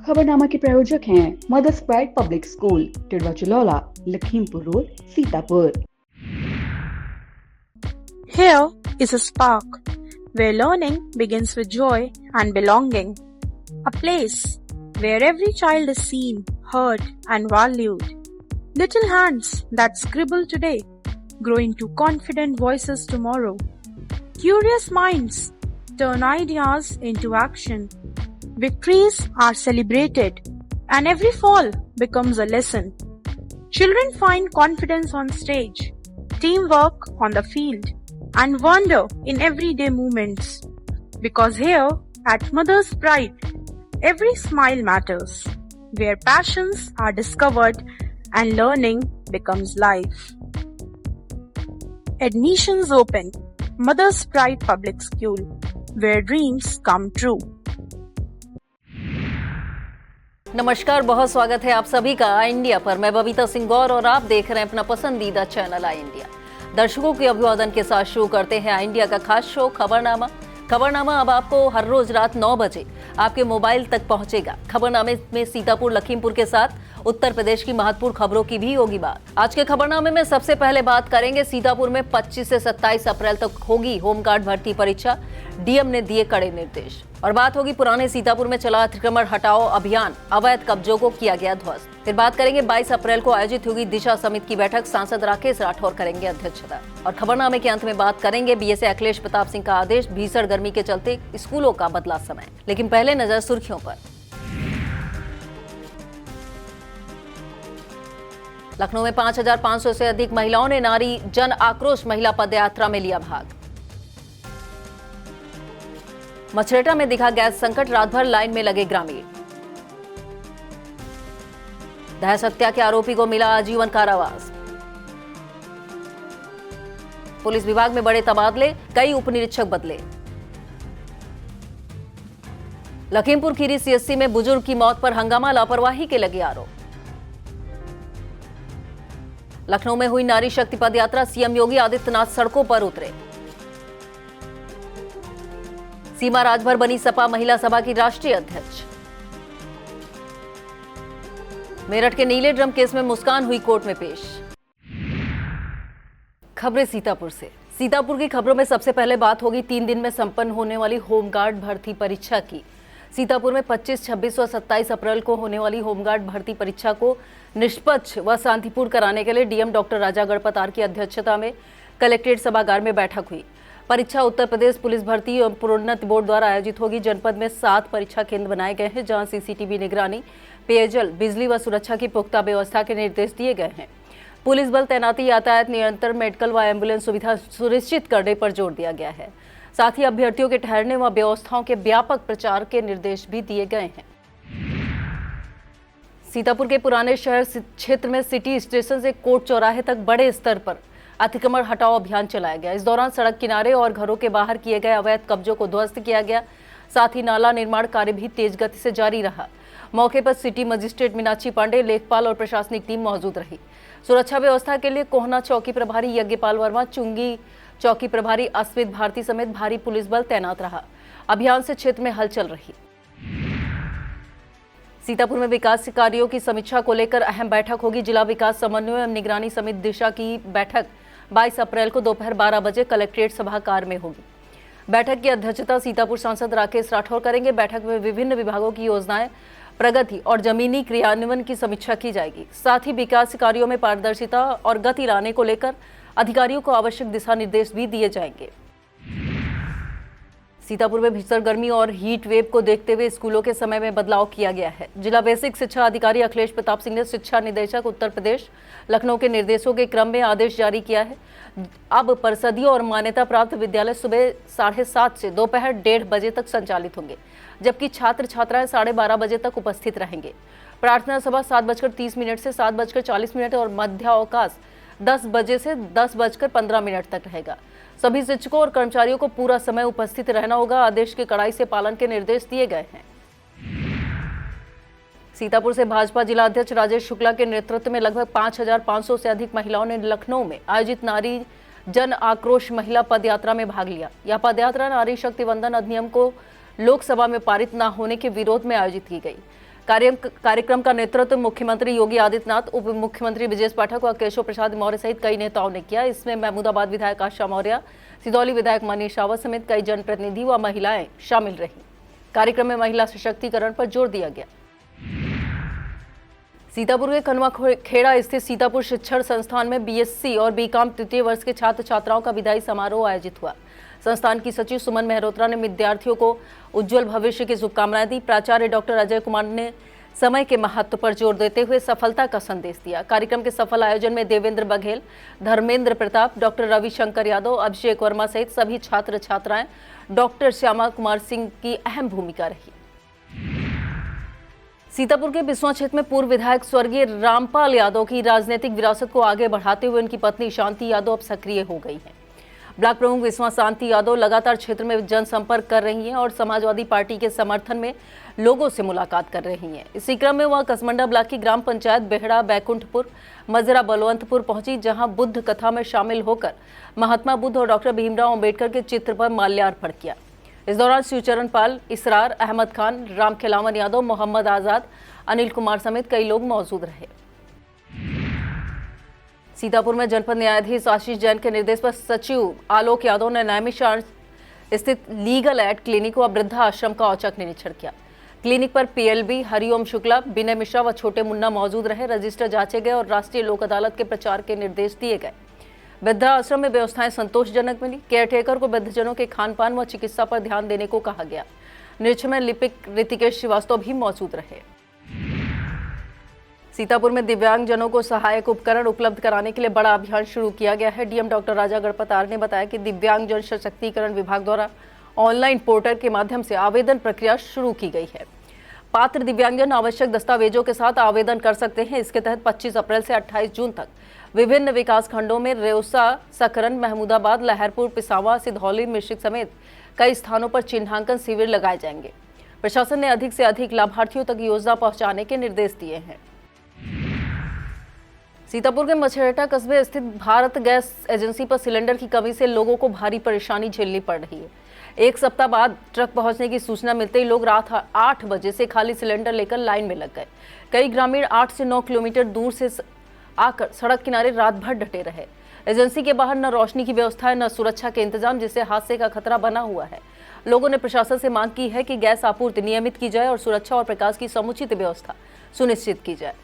खबरनामा के प्रायोजक हैं Mother's Pride Public School, Tidwa Chilaula, Lakhimpur road, Sitapur. Here is a spark where learning begins with joy and belonging. A place where every child is seen, heard, and valued. Little hands that scribble today grow into confident voices tomorrow. Curious minds turn ideas into action. Victories are celebrated, and every fall becomes a lesson. Children find confidence on stage, teamwork on the field, and wonder in everyday moments. Because here at Mother's Pride, every smile matters, where passions are discovered and learning becomes life. Admissions open. Mother's Pride Public School, where dreams come true. नमस्कार, बहुत स्वागत है आप सभी का आई India पर। मैं बबीता सिंह गौर और आप देख रहे हैं अपना पसंदीदा चैनल आई इंडिया। दर्शकों के अभिवादन के साथ शुरू करते हैं आई इंडिया का खास शो खबरनामा। खबरनामा अब आपको हर रोज रात 9 बजे आपके मोबाइल तक पहुंचेगा। खबरनामे में सीतापुर, लखीमपुर के साथ उत्तर प्रदेश की महत्वपूर्ण खबरों की भी होगी बात। आज के खबरनामे में सबसे पहले बात करेंगे सीतापुर में 25 से 27 अप्रैल तक होगी होमगार्ड भर्ती परीक्षा, डीएम ने दिए कड़े निर्देश। और बात होगी पुराने सीतापुर में चला अतिक्रमण हटाओ अभियान, अवैध कब्जों को किया गया ध्वस्त। फिर बात करेंगे 22 अप्रैल को आयोजित होगी दिशा समिति की बैठक, सांसद राकेश राठौर करेंगे अध्यक्षता। और खबरनामे के अंत में बात करेंगे बीएसए अखिलेश प्रताप सिंह का आदेश, भीषण गर्मी के चलते स्कूलों का बदला समय। लेकिन पहले नजर सुर्खियों पर। लखनऊ में 5,500 से अधिक महिलाओं ने नारी जन आक्रोश महिला पदयात्रा में लिया भाग। मछरेटा में दिखा गैस संकट, रात भर लाइन में लगे ग्रामीण। दहेज हत्या के आरोपी को मिला आजीवन कारावास। पुलिस विभाग में बड़े तबादले, कई उपनिरीक्षक बदले। लखीमपुर खीरी सीएससी में बुजुर्ग की मौत पर हंगामा, लापरवाही के लगे आरोप। लखनऊ में हुई नारी शक्ति पदयात्रा, सीएम योगी आदित्यनाथ सड़कों पर उतरे। सीमा राजभर बनी सपा महिला सभा की राष्ट्रीय अध्यक्ष। मेरठ के नीले ड्रम केस में मुस्कान हुई कोर्ट में पेश। खबरें सीतापुर से। सीतापुर की खबरों में सबसे पहले बात होगी 3 दिन में संपन्न होने वाली होमगार्ड भर्ती परीक्षा की। सीतापुर में 25, 26 और 27 अप्रैल को होने वाली होमगार्ड भर्ती परीक्षा को निष्पक्ष व शांतिपूर्ण कराने के लिए डीएम डॉक्टर राजा गणपतार की अध्यक्षता में कलेक्ट्रेट सभागार में बैठक हुई। परीक्षा उत्तर प्रदेश पुलिस भर्ती एवं प्रोन्नति बोर्ड द्वारा आयोजित होगी। जनपद में 7 परीक्षा केंद्र बनाए गए हैं, जहां सीसीटीवी निगरानी, पेयजल, बिजली व सुरक्षा की पुख्ता व्यवस्था के निर्देश दिए गए हैं। पुलिस बल तैनाती, यातायात नियंत्रण, मेडिकल व एम्बुलेंस सुविधा सुनिश्चित करने पर जोर दिया गया है। साथ ही अभ्यर्थियों के ठहरने व व्यवस्थाओं के व्यापक प्रचार के निर्देश भी दिए गए हैं। सीतापुर के पुराने शहर क्षेत्र में सिटी स्टेशन से कोर्ट चौराहे तक बड़े स्तर पर अतिक्रमण हटाओ अभियान चलाया गया। इस दौरान सड़क किनारे और घरों के बाहर किए गए अवैध कब्जों को ध्वस्त किया गया। साथ ही नाला निर्माण कार्य भी तेज गति से जारी रहा। मौके पर सिटी मजिस्ट्रेट मीनाक्षी पांडे, लेखपाल और प्रशासनिक टीम मौजूद रही। सुरक्षा व्यवस्था के लिए कोहना चौकी प्रभारी यज्ञपाल वर्मा, चुंगी चौकी प्रभारी अस्मित भारती समेत भारी पुलिस बल तैनात रहा। अभियान से क्षेत्र में हलचल रही। सीतापुर में विकास कार्यों की समीक्षा को लेकर अहम बैठक होगी। जिला विकास समन्वय एवं निगरानी समिति दिशा की बैठक 22 अप्रैल को दोपहर 12 बजे कलेक्ट्रेट सभागार में होगी। बैठक की अध्यक्षता सीतापुर सांसद राकेश राठौर करेंगे। बैठक में विभिन्न विभागों की योजनाएं, प्रगति और जमीनी क्रियान्वयन की समीक्षा की जाएगी। साथ ही विकास कार्यों में पारदर्शिता और गति लाने को लेकर अधिकारियों को आवश्यक दिशा निर्देश भी दिए जाएंगे। सीतापुर में भीषण गर्मी और हीट वेव को देखते हुए स्कूलों के समय में बदलाव किया गया है। जिला बेसिक शिक्षा अधिकारी अखिलेश प्रताप सिंह ने शिक्षा निदेशक उत्तर प्रदेश लखनऊ के निर्देशों के क्रम में आदेश जारी किया है। अब परिषदीय और मान्यता प्राप्त विद्यालय सुबह 7:30 से दोपहर 1:30 बजे तक संचालित होंगे, जबकि छात्र छात्राएं 12:30 बजे तक उपस्थित रहेंगे। प्रार्थना सभा 7:30 से 7:40 और मध्यावकाश 10 बजे से 10:15 तक रहेगा। सभी शिक्षकों और कर्मचारियों को पूरा समय उपस्थित रहना होगा। आदेश के कड़ाई से पालन के निर्देश दिए गए हैं। सीतापुर से भाजपा जिला अध्यक्ष राजेश शुक्ला के नेतृत्व में लगभग 5,500 से अधिक महिलाओं ने लखनऊ में आयोजित नारी जन आक्रोश महिला पदयात्रा में भाग लिया। यह पदयात्रा नारी शक्ति वंदन अधिनियम को लोकसभा में पारित न होने के विरोध में आयोजित की गई। कार्यक्रम का नेतृत्व मुख्यमंत्री योगी आदित्यनाथ, उप मुख्यमंत्री ब्रजेश पाठक और केशव प्रसाद मौर्य सहित कई नेताओं ने किया। इसमें महमूदाबाद विधायक आशा मौर्य, सिदौली विधायक मनीष रावत समेत कई जनप्रतिनिधि व महिलाएं शामिल रही। कार्यक्रम में महिला सशक्तिकरण पर जोर दिया गया। सीतापुर के कनवा खेड़ा स्थित सीतापुर शिक्षण संस्थान में बीएससी और बीकॉम तृतीय वर्ष के छात्र छात्राओं का विदाई समारोह आयोजित हुआ। संस्थान की सचिव सुमन मेहरोत्रा ने विद्यार्थियों को उज्जवल भविष्य की शुभकामनाएं दी। प्राचार्य डॉक्टर अजय कुमार ने समय के महत्व पर जोर देते हुए सफलता का संदेश दिया। कार्यक्रम के सफल आयोजन में देवेंद्र बघेल, धर्मेंद्र प्रताप, डॉक्टर रविशंकर यादव, अभिषेक वर्मा सहित सभी छात्र छात्राएं, डॉक्टर श्यामा कुमार सिंह की अहम भूमिका रही। सीतापुर के बिस्वा क्षेत्र में पूर्व विधायक स्वर्गीय रामपाल यादव की राजनीतिक विरासत को आगे बढ़ाते हुए उनकी पत्नी शांति यादव अब सक्रिय हो गई हैं। ब्लॉक प्रमुख बिस्वा शांति यादव लगातार क्षेत्र में जनसंपर्क कर रही हैं और समाजवादी पार्टी के समर्थन में लोगों से मुलाकात कर रही हैं। इसी क्रम में वह कसमंडा ब्लॉक की ग्राम पंचायत बेहड़ा, बैकुंठपुर, मजरा, बलवंतपुर पहुंची, जहां बुद्ध कथा में शामिल होकर महात्मा बुद्ध और डॉक्टर भीमराव अंबेडकर के चित्र पर माल्यार्पण किया। इस दौरान शिवचरण पाल, इसरार अहमद खान, राम खिलावन यादव, मोहम्मद आजाद, अनिल कुमार समेत कई लोग मौजूद रहे। सीतापुर में जनपद न्यायाधीश आशीष जैन के निर्देश पर सचिव आलोक यादव ने नैमिषारण्य स्थित लीगल एड क्लिनिक व वृद्धा आश्रम का औचक निरीक्षण किया। क्लिनिक पर पीएलबी, हरिओम शुक्ला, विनय मिश्रा व छोटे मुन्ना मौजूद रहे। रजिस्टर जांचे गए और राष्ट्रीय लोक अदालत के प्रचार के निर्देश दिए गए। वृद्धा आश्रम में व्यवस्थाएं संतोषजनक मिली। केयरटेकर को वृद्धजनों के खान-पान व चिकित्सा पर ध्यान देने को कहा गया। निरीक्षण में लिपिक ऋतिकेश श्रीवास्तव भी मौजूद रहे। सीतापुर में दिव्यांगजनों को सहायक उपकरण उपलब्ध कराने के लिए बड़ा अभियान शुरू किया गया है। डीएम डॉक्टर राजा गणपतार ने बताया कि दिव्यांगजन सशक्तिकरण विभाग द्वारा ऑनलाइन पोर्टल के माध्यम से आवेदन प्रक्रिया शुरू की गई है। पात्र दिव्यांगजन आवश्यक दस्तावेजों के साथ आवेदन कर सकते हैं। इसके तहत 25 अप्रैल से 28 जून तक विभिन्न विकास खंडों में रेउसा, सकरन, महमूदाबाद, लहरपुर, पिसावा, सिधौली, मिश्रिक समेत कई स्थानों पर चिन्हांकन शिविर लगाए जाएंगे। प्रशासन ने अधिक से अधिक लाभार्थियों तक योजना पहुंचाने के निर्देश दिए हैं। सीतापुर के मछेरटा कस्बे स्थित भारत गैस एजेंसी पर सिलेंडर की कमी से लोगों को भारी परेशानी झेलनी पड़ रही है। एक सप्ताह बाद ट्रक पहुंचने की सूचना मिलते ही लोग रात 8 बजे से खाली सिलेंडर लेकर लाइन में लग गए। कई ग्रामीण 8 से 9 किलोमीटर दूर से आकर सड़क किनारे रात भर डटे रहे। एजेंसी के बाहर न रोशनी की व्यवस्था है, न सुरक्षा के इंतजाम, जिससे हादसे का खतरा बना हुआ है। लोगों ने प्रशासन से मांग की है कि गैस आपूर्ति नियमित की जाए और सुरक्षा और प्रकाश की समुचित व्यवस्था सुनिश्चित की जाए।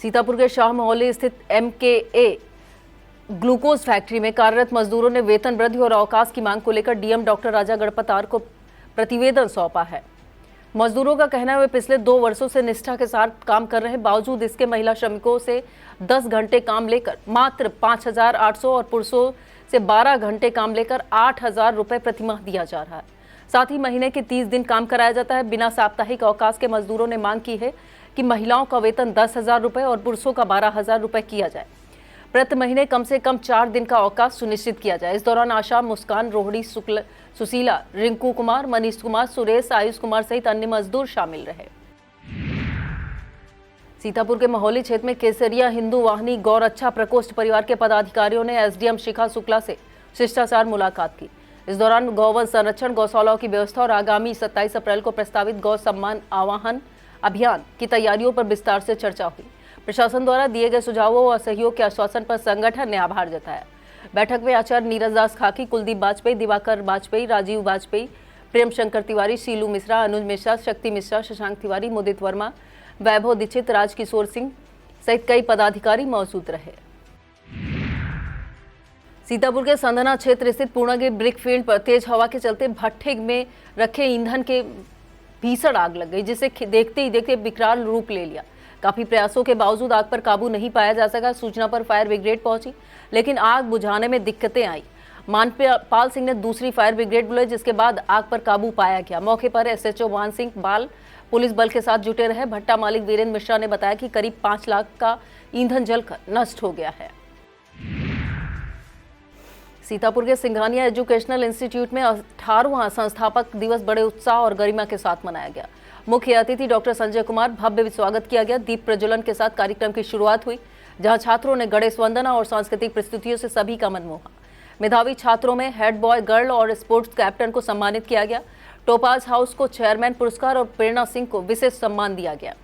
सीतापुर के शाह मोहल्ले स्थित MKA ग्लूकोज फैक्ट्री में कार्यरत मजदूरों ने वेतन वृद्धि और अवकाश की मांग को लेकर डीएम डॉक्टर राजा गणपतार को प्रतिवेदन सौंपा है। मजदूरों का कहना है वे पिछले 2 वर्षों से निष्ठा के साथ काम कर रहे हैं। बावजूद इसके महिला श्रमिकों से 10 घंटे काम लेकर मात्र 5,800 और पुरुषों से 12 घंटे काम लेकर 8,000 रुपए प्रतिमाह दिया जा रहा है। साथ ही महीने के 30 दिन काम कराया जाता है। बिना साप्ताहिक अवकाश के मजदूरों ने मांग की है कि महिलाओं का वेतन 10,000 रुपए और पुरुषों का 12,000 रुपए किया जाए। प्रति महीने कम से कम 4 दिन का अवकाश सुनिश्चित किया जाए। इस दौरान आशा, मुस्कान, रोहिणी, सुशीला, रिंकू कुमार, मनीष कुमार, सुरेश, आयुष कुमार सहित अन्य मजदूर शामिल रहे। सीतापुर के महोली क्षेत्र में केसरिया हिंदू वाहिनी गौरक्षा प्रकोष्ठ परिवार के पदाधिकारियों ने एसडीएम शिखा शुक्ला से शिष्टाचार मुलाकात की। इस दौरान गौवन संरक्षण, गौशालाओं की व्यवस्था और आगामी 27 अप्रैल को प्रस्तावित गौ सम्मान आवाहन अभियान की तैयारियों पर विस्तार से चर्चा हुई। प्रशासन द्वारा दिए गए सुझावों और सहयोग के आश्वासन पर संगठन ने आभार जताया। बैठक में आचार्य नीरज दास खाकी, कुलदीप वाजपेयी, दिवाकर वाजपेयी, राजीव वाजपेयी, प्रेम शंकर तिवारी, शीलू मिश्रा, अनुज मिश्रा, शक्ति मिश्रा, शशांक तिवारी, मुदित वर्मा, वैभव दीक्षित, राजकिशोर सिंह सहित कई पदाधिकारी मौजूद रहे। सीतापुर के संधना क्षेत्र स्थित पूर्णागिरी ब्रिक फील्ड पर तेज हवा के चलते भट्ठे में रखे ईंधन के भीषण आग लग गई, जिसे देखते ही देखते विकराल रूप ले लिया। काफी प्रयासों के बावजूद आग पर काबू नहीं पाया जा सका। सूचना पर फायर ब्रिगेड पहुंची, लेकिन आग बुझाने में दिक्कतें आई। मानपाल सिंह ने दूसरी फायर ब्रिगेड बुलाई, जिसके बाद आग पर काबू पाया गया। मौके पर एसएचओ वान सिंह बाल पुलिस बल के साथ जुटे रहे। भट्टा मालिक वीरेंद्र मिश्रा ने बताया कि करीब 5 लाख का ईंधन जलकर नष्ट हो गया है। सीतापुर के सिंघानिया एजुकेशनल इंस्टीट्यूट में 18वां संस्थापक दिवस बड़े उत्साह और गरिमा के साथ मनाया गया। मुख्य अतिथि डॉक्टर संजय कुमार, भव्य स्वागत किया गया। दीप प्रज्वलन के साथ कार्यक्रम की शुरुआत हुई, जहां छात्रों ने गणेश वंदना और सांस्कृतिक प्रस्तुतियों से सभी का मन मोहा। मेधावी छात्रों में हेड बॉय गर्ल और स्पोर्ट्स कैप्टन को सम्मानित किया गया। टोपाज हाउस को चेयरमैन पुरस्कार और प्रेरणा सिंह को विशेष सम्मान दिया गया।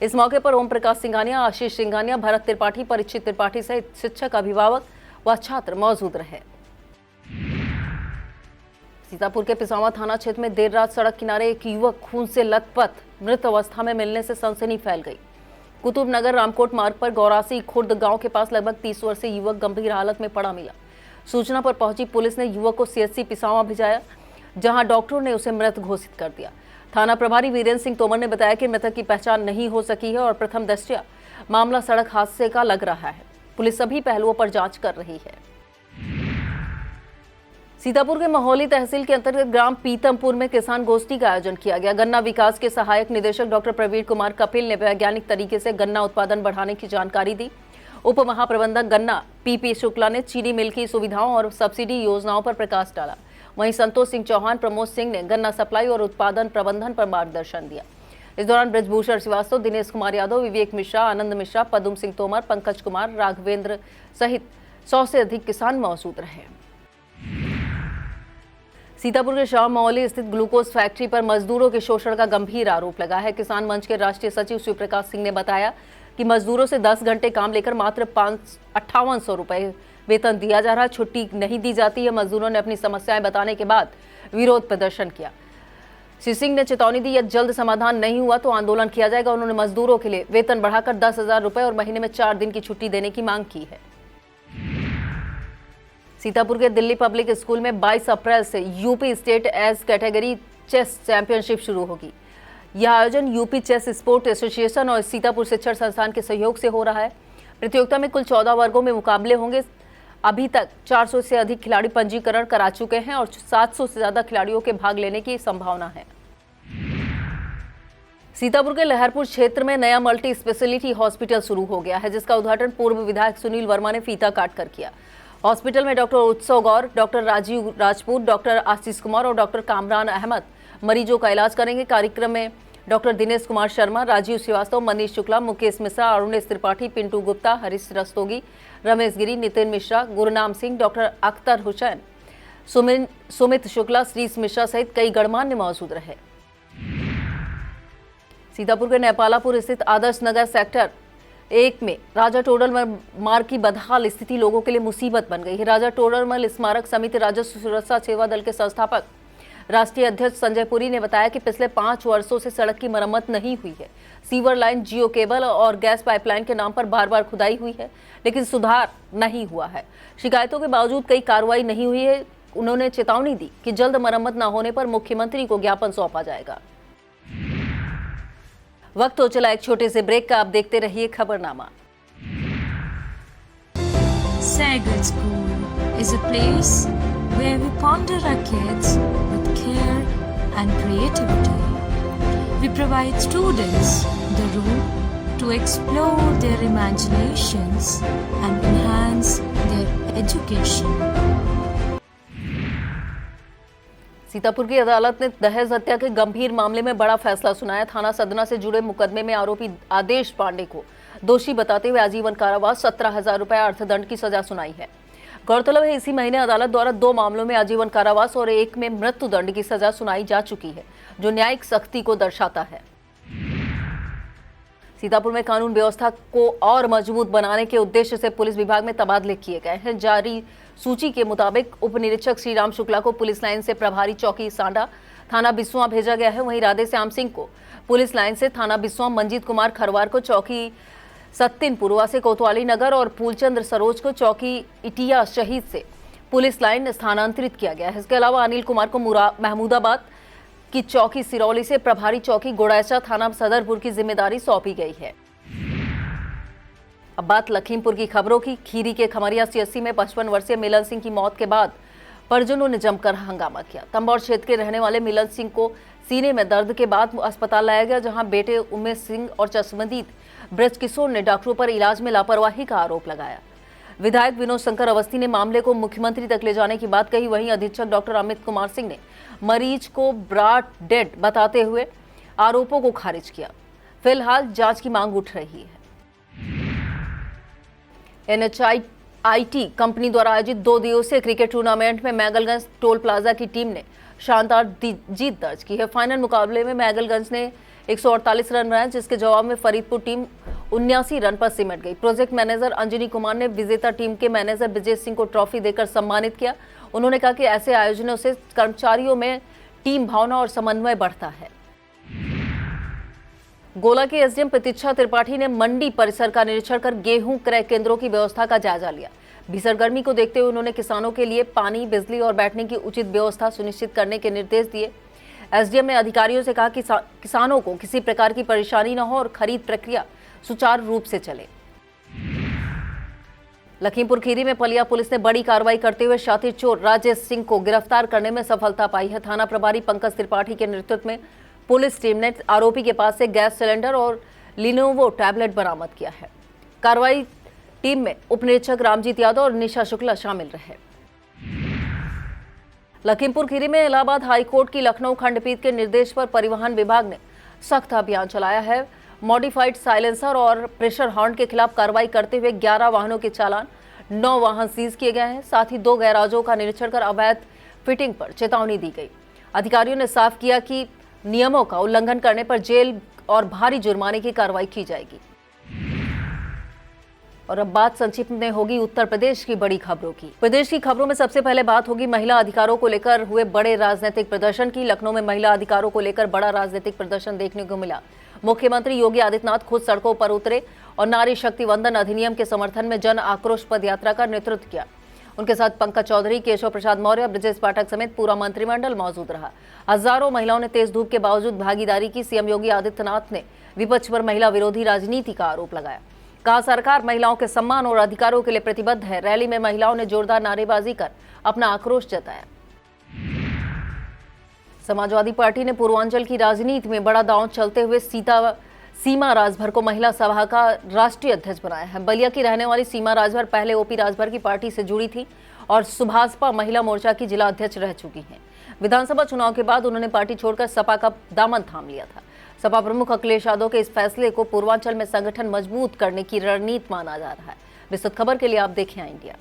इस मौके पर ओम प्रकाश सिंघानिया, आशीष सिंघानिया, भरत त्रिपाठी, परीक्षित त्रिपाठी सहित शिक्षक, अभिभावक व छात्र मौजूद रहे। सीतापुर के पिसावा थाना क्षेत्र में देर रात सड़क किनारे एक युवक खून से लथपथ मृत अवस्था में मिलने से सनसनी फैल गई। कुतुब नगर रामकोट मार्ग पर गौरासी खुर्द गांव के पास लगभग 30 वर्षीय युवक गंभीर हालत में पड़ा मिला। सूचना पर पहुंची पुलिस ने युवक को सीएचसी पिसावा भिजाया, जहां डॉक्टरों ने उसे मृत घोषित कर दिया। थाना प्रभारी वीरेंद्र सिंह तोमर ने बताया कि मृतक की पहचान नहीं हो सकी है और प्रथम दृष्टया मामला सड़क हादसे का लग रहा है। पुलिस सभी पहलुओं पर जांच कर रही है। सीतापुर के महोली तहसील के अंतर्गत ग्राम पीतमपुर में किसान गोष्ठी का आयोजन किया गया। गन्ना विकास के सहायक निदेशक डॉक्टर प्रवीण कुमार कपिल ने वैज्ञानिक तरीके से गन्ना उत्पादन बढ़ाने की जानकारी दी। उप महाप्रबंधक गन्ना पीपी शुक्ला ने चीनी मिल की सुविधाओं और सब्सिडी योजनाओं पर प्रकाश डाला। वहीं संतोष सिंह चौहान, प्रमोद सिंह ने गन्ना सप्लाई और उत्पादन प्रबंधन पर मार्गदर्शन दिया। इस दौरान ब्रजभूषण श्रीवास्तव, दिनेश कुमार यादव, विवेक मिश्रा, आनंद मिश्रा, पदुम सिंह तोमर, पंकज कुमार, राघवेंद्र सहित 100 से अधिक किसान मौजूद रहे। सीतापुर के शाह मौली स्थित ग्लूकोज फैक्ट्री पर मजदूरों के शोषण का गंभीर आरोप लगा है। किसान मंच के राष्ट्रीय सचिव शिव प्रकाश सिंह ने बताया कि मजदूरों से 10 घंटे काम लेकर मात्र 5800 रुपए वेतन दिया जा रहा है। छुट्टी नहीं दी जाती है। मजदूरों ने अपनी समस्याएं बताने के बाद विरोध प्रदर्शन किया। श्री सिंह ने चेतावनी दी, यदि जल्द समाधान नहीं हुआ तो आंदोलन किया जाएगा। उन्होंने मजदूरों के लिए वेतन बढ़ाकर 10,000 रुपए और महीने में 4 दिन की छुट्टी देने की मांग की है। सीतापुर के दिल्ली पब्लिक स्कूल में 22 अप्रैल से UP state age category chess championship शुरू होगी। यह आयोजन यूपी चेस स्पोर्ट एसोसिएशन और सीतापुर शिक्षण संस्थान के सहयोग से हो रहा है। प्रतियोगिता में कुल 14 वर्गों में मुकाबले होंगे। अभी तक 400 से अधिक खिलाड़ी पंजीकरण करा चुके हैं और 700 से ज्यादा खिलाड़ियों के भाग लेने की संभावना है। सीतापुर के लहरपुर क्षेत्र में नया मल्टी स्पेशलिटी हॉस्पिटल शुरू हो गया है, जिसका उद्घाटन पूर्व विधायक सुनील वर्मा ने फीता काटकर किया। हॉस्पिटल में डॉक्टर उत्सव गौर, डॉक्टर राजीव राजपूत, डॉक्टर आशीष कुमार और डॉक्टर कामरान अहमद मरीजों का इलाज करेंगे। कार्यक्रम में डॉक्टर दिनेश कुमार शर्मा, राजीव श्रीवास्तव, मनीष शुक्ला, मुकेश मिश्रा, अरुणेश त्रिपाठी, पिंटू गुप्ता, हरीश रस्तोगी, रमेश गिरी, नितिन मिश्रा, गुरुनाम सिंह, डॉक्टर अख्तर हुसैन, सुमित शुक्ला, श्रीस मिश्रा सहित कई गणमान्य मौजूद रहे। सीतापुर के नेपालापुर स्थित आदर्श नगर सेक्टर 1 में राजा टोडरमल मार्ग की बदहाल स्थिति लोगों के लिए मुसीबत बन गई है। राजा टोडरमल स्मारक समिति राजस्व सुरक्षा सेवा दल के संस्थापक राष्ट्रीय अध्यक्ष संजय पुरी ने बताया कि पिछले 5 वर्षों से सड़क की मरम्मत नहीं हुई है। सीवर लाइन, जियो केबल और गैस पाइपलाइन के नाम पर बार बार खुदाई हुई है, लेकिन सुधार नहीं हुआ है। शिकायतों के बावजूद कई कार्रवाई नहीं हुई है। उन्होंने चेतावनी दी कि जल्द मरम्मत न होने पर मुख्यमंत्री को ज्ञापन सौंपा जाएगा। वक्त हो चला एक छोटे से ब्रेक का। आप देखते रहिए खबरनामा। Sagat School is a place where we ponder our kids with care and creativity. We provide students the room to explore their imaginations and enhance their education. Sitapur की अदालत ने दहेज हत्या के गंभीर मामले में बड़ा फैसला सुनाया। थाना सदना से जुड़े मुकदमे में आरोपी आदेश पांडे को दोषी बताते हुए आजीवन कारावास, 17,000 रुपए अर्थदंड की सजा सुनाई है। गौरतलब है, इसी महीने अदालत द्वारा 2 मामलों में आजीवन कारावास और 1 में मृत्युदंड की सजा सुनाई जा चुकी है, जो न्यायिक सख्ती को दर्शाता है। सीतापुर में कानून व्यवस्था को और मजबूत बनाने के उद्देश्य से पुलिस विभाग में तबादले किए गए हैं। जारी सूची के मुताबिक उप निरीक्षक श्रीराम शुक्ला को पुलिस लाइन से प्रभारी चौकी सांडा थाना बिस्वा भेजा गया है। वहीं राधे श्याम सिंह को पुलिस लाइन से थाना बिस्वा, मंजीत कुमार खरवार को चौकी सत्तिन पूर्वा से कोतवाली नगर और फूलचंद्र सरोज को चौकी इटिया शहीद से पुलिस लाइन स्थानांतरित किया गया है। इसके अलावा अनिल कुमार को महमूदाबाद की चौकी सिरौली से प्रभारी चौकी गोड़ैचा थाना सदरपुर की जिम्मेदारी सौंपी गई है। अब बात लखीमपुर की खबरों की। खीरी के खमरिया सीएचसी में 55 वर्षीय मिलन सिंह की मौत के बाद परिजनों ने जमकर हंगामा किया। तंबौर क्षेत्र के रहने वाले मिलन सिंह को सीने में दर्द के बाद अस्पताल लाया गया, जहां बेटे उमेश सिंह और चश्मदीद ब्रजकिशोर ने डॉक्टरों पर इलाज में लापरवाही का आरोप लगाया। विधायक विनोद शंकर अवस्थी ने मामले को मुख्यमंत्री तक ले जाने की बात कही। वहीं अधीक्षक डॉक्टर अमित कुमार सिंह ने मरीज को ब्रॉड डेड बताते हुए आरोपों को खारिज किया। फिलहाल जांच की मांग उठ रही है। आईटी कंपनी द्वारा आयोजित 2 दिवसीय क्रिकेट टूर्नामेंट में मैगलगंज टोल प्लाजा की टीम ने शानदार जीत दर्ज की है। फाइनल मुकाबले में मैगलगंज ने 148 रन बनाए, जिसके जवाब में फरीदपुर टीम 79 रन पर सिमट गई। प्रोजेक्ट मैनेजर अंजनी कुमार ने विजेता टीम के मैनेजर विजय सिंह को ट्रॉफी देकर सम्मानित किया। उन्होंने कहा कि ऐसे आयोजनों से कर्मचारियों में टीम भावना और समन्वय बढ़ता है। गोला के एसडीएम प्रतीक्षा त्रिपाठी ने मंडी परिसर का निरीक्षण कर गेहूं क्रय केंद्रों की व्यवस्था का जायजा लिया। भीषण गर्मी को देखते हुए उन्होंने किसानों के लिए पानी, बिजली और बैठने की उचित व्यवस्था सुनिश्चित करने के निर्देश दिए। एसडीएम ने अधिकारियों से कहा कि किसानों को किसी प्रकार की परेशानी न हो और खरीद प्रक्रिया सुचारू रूप से चले। लखीमपुर खीरी में पलिया पुलिस ने बड़ी कार्रवाई करते हुए शातिर चोर राजेश सिंह को गिरफ्तार करने में सफलता पाई है। थाना प्रभारी पंकज त्रिपाठी के नेतृत्व में पुलिस टीम ने आरोपी के पास से गैस सिलेंडर और लिनोवो टैबलेट बरामद किया है। कार्रवाई टीम में उप निरीक्षक रामजीत यादव और निशा शुक्ला शामिल रहे। लखीमपुर खीरी में इलाहाबाद हाईकोर्ट की लखनऊ खंडपीठ के निर्देश पर परिवहन विभाग ने सख्त अभियान चलाया है। मॉडिफाइड साइलेंसर और प्रेशर हॉर्न के खिलाफ कार्रवाई करते हुए 11 वाहनों के चालान, 9 वाहन सीज किए गए हैं। साथ ही 2 गैराजों का निरीक्षण कर अवैध फिटिंग पर चेतावनी दी गई। अधिकारियों ने साफ किया कि नियमों का उल्लंघन करने पर जेल और भारी जुर्माने की कार्रवाई की जाएगी। और अब बात संक्षिप्त में होगी उत्तर प्रदेश की बड़ी खबरों की। प्रदेश की खबरों में सबसे पहले बात होगी महिला अधिकारों को लेकर हुए बड़े राजनीतिक प्रदर्शन की। लखनऊ में महिला अधिकारों को लेकर बड़ा राजनीतिक प्रदर्शन देखने को मिला। मुख्यमंत्री योगी आदित्यनाथ खुद सड़कों पर उतरे और नारी शक्ति वंदन अधिनियम के समर्थन में जन आक्रोश पद यात्रा का नेतृत्व किया। उनके साथ पंकज चौधरी, केशव प्रसाद मौर्य, ब्रजेश पाठक समेत पूरा मंत्रिमंडल मौजूद रहा। हजारों महिलाओं ने तेज धूप के बावजूद भागीदारी की। सीएम योगी आदित्यनाथ ने विपक्ष पर महिला विरोधी राजनीति का आरोप लगाया। कहा सरकार महिलाओं के सम्मान और अधिकारों के लिए प्रतिबद्ध है। रैली में महिलाओं ने जोरदार नारेबाजी कर अपना आक्रोश जताया। समाजवादी पार्टी ने पूर्वांचल की राजनीति में बड़ा दांव चलते हुए सीमा राजभर को महिला सभा का राष्ट्रीय अध्यक्ष बनाया है। बलिया की रहने वाली सीमा राजभर पहले ओपी राजभर की पार्टी से जुड़ी थी और सुभाषपा महिला मोर्चा की जिला अध्यक्ष रह चुकी हैं। विधानसभा चुनाव के बाद उन्होंने पार्टी छोड़कर सपा का दामन थाम लिया था। सपा प्रमुख अखिलेश यादव के इस फैसले को पूर्वांचल में संगठन मजबूत करने की रणनीति माना जा रहा है। विस्तृत खबर के लिए आप देखें इंडिया।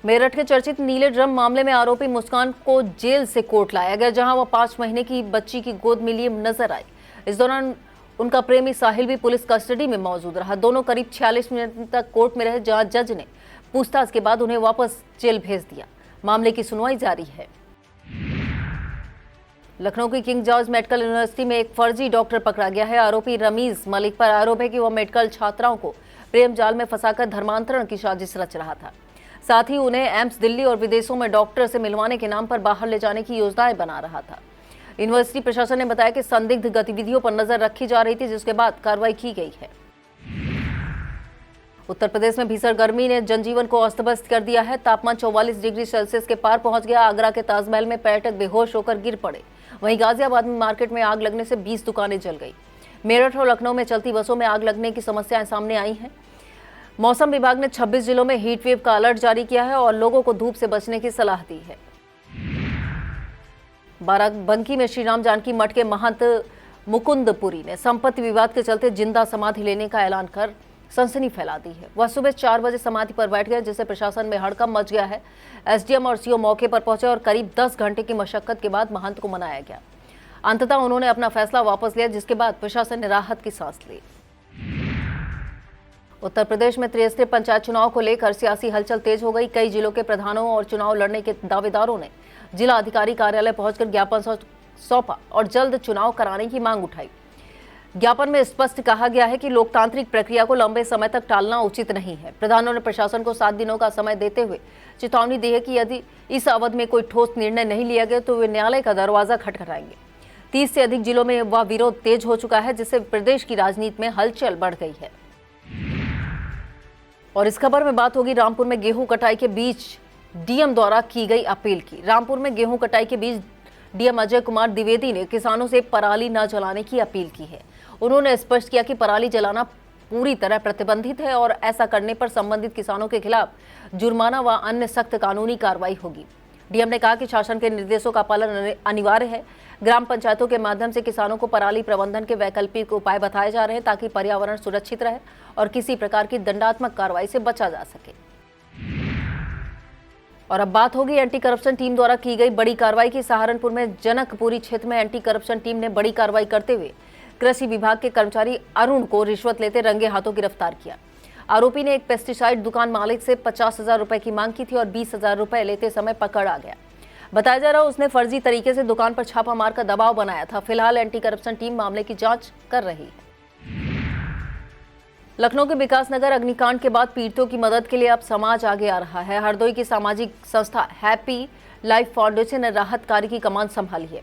मेरठ के चर्चित नीले ड्रम मामले में आरोपी मुस्कान को जेल से कोर्ट लाया गया, जहां वह 5 महीने की बच्ची की गोद में लिए नजर आई। इस दौरान उनका प्रेमी साहिल भी पुलिस कस्टडी में मौजूद रहा। दोनों करीब 46 मिनट तक कोर्ट में रहे, जहां जज ने पूछताछ के बाद उन्हें वापस जेल भेज दिया। मामले की सुनवाई जारी है। लखनऊ की किंग जॉर्ज मेडिकल यूनिवर्सिटी में एक फर्जी डॉक्टर पकड़ा गया है। आरोपी रमीज मलिक पर आरोप है कि वह मेडिकल छात्राओं को प्रेम जाल में फंसाकर धर्मांतरण की साजिश रच रहा था। साथ ही उन्हें एम्स दिल्ली और विदेशों में डॉक्टर से मिलवाने के नाम पर बाहर ले जाने की योजनाएं बना रहा था। यूनिवर्सिटी प्रशासन ने बताया कि संदिग्ध गतिविधियों पर नजर रखी जा रही थी, जिसके बाद कार्रवाई की गई है। उत्तर प्रदेश में भीषण गर्मी ने जनजीवन को अस्त व्यस्त कर दिया है। तापमान 44 डिग्री सेल्सियस के पार पहुंच गया। आगरा के ताजमहल में पर्यटक बेहोश होकर गिर पड़े। वहीं गाजियाबाद में मार्केट में आग लगने से 20 दुकानें जल गई। मेरठ और लखनऊ में चलती बसों में आग लगने की समस्याएं सामने आई हैं। मौसम विभाग ने 26 जिलों में हीट वेव का अलर्ट जारी किया है और लोगों को धूप से बचने की सलाह दी है। बाराबंकी में श्री राम जानकी मठ के महंत मुकुंदपुरी ने संपत्ति विवाद के चलते जिंदा समाधि लेने का ऐलान कर सनसनी फैला दी है। वह सुबह 4 बजे समाधि पर बैठ गए, जिससे प्रशासन में हड़कंप मच गया है। एसडीएम और सीओ मौके पर पहुंचे और करीब 10 घंटे की मशक्कत के बाद महंत को मनाया गया। अंततः उन्होंने अपना फैसला वापस लिया, जिसके बाद प्रशासन ने राहत की सांस ली। उत्तर प्रदेश में त्रिस्तरीय पंचायत चुनाव को लेकर सियासी हलचल तेज हो गई। कई जिलों के प्रधानों और चुनाव लड़ने के दावेदारों ने जिला अधिकारी कार्यालय पहुंचकर ज्ञापन सौंपा और जल्द चुनाव कराने की मांग उठाई। ज्ञापन में स्पष्ट कहा गया है कि लोकतांत्रिक प्रक्रिया को लंबे समय तक टालना उचित नहीं है। प्रधानों ने प्रशासन को 7 दिनों का समय देते हुए चेतावनी दी है कि यदि इस अवधि में कोई ठोस निर्णय नहीं लिया गया तो वे न्यायालय का दरवाजा खटखटाएंगे। 30 से अधिक जिलों में वह विरोध तेज हो चुका है, जिससे प्रदेश की राजनीति में हलचल बढ़ गई है। और इस खबर में बात होगी रामपुर में गेहूं कटाई के बीच डीएम द्वारा की गई अपील की। रामपुर में गेहूं कटाई के बीच डीएम अजय कुमार द्विवेदी ने किसानों से पराली न जलाने की अपील की है। उन्होंने स्पष्ट किया कि पराली जलाना पूरी तरह प्रतिबंधित है और ऐसा करने पर संबंधित किसानों के खिलाफ जुर्माना व अन्य सख्त कानूनी कार्रवाई होगी। डीएम ने कहा कि शासन के निर्देशों का पालन अनिवार्य है। ग्राम पंचायतों के माध्यम से किसानों को पराली प्रबंधन के वैकल्पिक उपाय बताए जा रहे हैं ताकि पर्यावरण सुरक्षित रहे और किसी प्रकार की दंडात्मक कार्रवाई से बचा जा सके। और अब बात होगी एंटी करप्शन टीम द्वारा की गई बड़ी कार्रवाई की। सहारनपुर में जनकपुरी क्षेत्र में एंटी करप्शन टीम ने बड़ी कार्रवाई करते हुए कृषि विभाग के कर्मचारी अरुण को रिश्वत लेते रंगे हाथों गिरफ्तार किया। आरोपी ने एक पेस्टिसाइड दुकान मालिक से 50,000 रुपए की मांग की थी और 20,000 रुपए लेते समय पकड़ आ गया। बताया जा रहा है उसने फर्जी तरीके से दुकान पर छापा मारकर दबाव बनाया था। फिलहाल एंटी करप्शन टीम मामले की जांच कर रही है। लखनऊ के विकास नगर अग्निकांड के बाद पीड़ितों की मदद के लिए अब समाज आगे आ रहा है। हरदोई की सामाजिक संस्था हैप्पी लाइफ फाउंडेशन ने राहत कार्य की कमान संभाली है।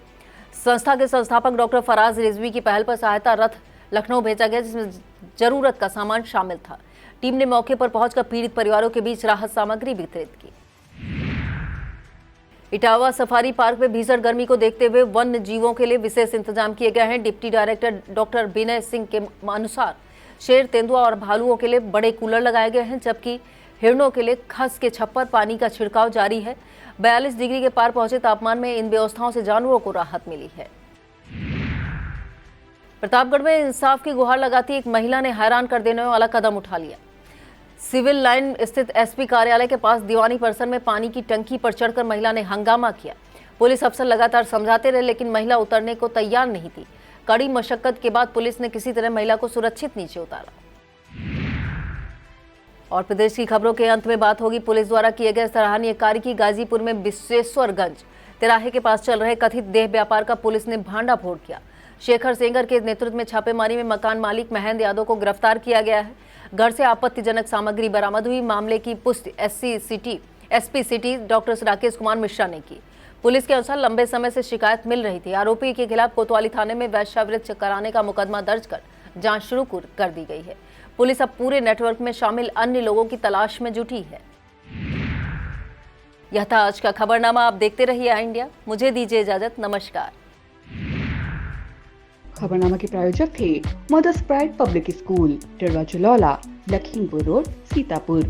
संस्था के संस्थापक डॉक्टर फराज रिजवी की पहल पर सहायता रथ लखनऊ भेजा गया, जिसमें जरूरत का सामान शामिल था। टीम ने मौके पर पहुंचकर पीड़ित परिवारों के बीच राहत सामग्री वितरित की। इटावा सफारी पार्क में भीषण गर्मी को देखते हुए वन्य जीवों के लिए विशेष इंतजाम किए गए हैं। Deputy director doctor Vinay Singh के अनुसार शेर, तेंदुआ और भालुओं के लिए बड़े कूलर लगाए गए हैं, जबकि हिरणों के लिए खस के छप्पर पानी का छिड़काव जारी है। 42 डिग्री के पार पहुंचे तापमान में इन व्यवस्थाओं से जानवरों को राहत मिली है। प्रतापगढ़ में इंसाफ की गुहार लगाती एक महिला ने हैरान कर देने वाला कदम उठा लिया। सिविल लाइन स्थित एसपी कार्यालय के पास दीवानी परिसर में पानी की टंकी पर चढ़कर महिला ने हंगामा किया। पुलिस अफसर लगातार समझाते रहे, लेकिन महिला उतरने को तैयार नहीं थी। कड़ी मशक्कत के बाद पुलिस ने किसी तरह महिला को सुरक्षित नीचे उतारा। और प्रदेश की खबरों के अंत में बात होगी पुलिस द्वारा किए गए सराहनीय कार्य की। गाजीपुर में विश्वेश्वरगंज तिराहे के पास चल रहे कथित देह व्यापार का पुलिस ने भांडाफोड़ किया। शेखर सेंगर के नेतृत्व में छापेमारी में मकान मालिक महेंद्र यादव को गिरफ्तार किया गया है। घर से आपत्तिजनक सामग्री बरामद हुई। मामले की पुष्टि SP city doctor Rakesh Kumar Mishra ने की। पुलिस के अनुसार लंबे समय से शिकायत मिल रही थी। आरोपी के खिलाफ कोतवाली थाने में वेश्यावृत्ति कराने का मुकदमा दर्ज कर जांच शुरू कर दी गई है। पुलिस अब पूरे नेटवर्क में शामिल अन्य लोगों की तलाश में जुटी है। यह था आज का खबरनामा। आप देखते रहिए आई इंडिया। मुझे दीजिए इजाजत। नमस्कार। खबरनामा के प्रायोजक थे Mother's Pride Public School, Tidwa Chulaula, Lakhimpur road, Sitapur.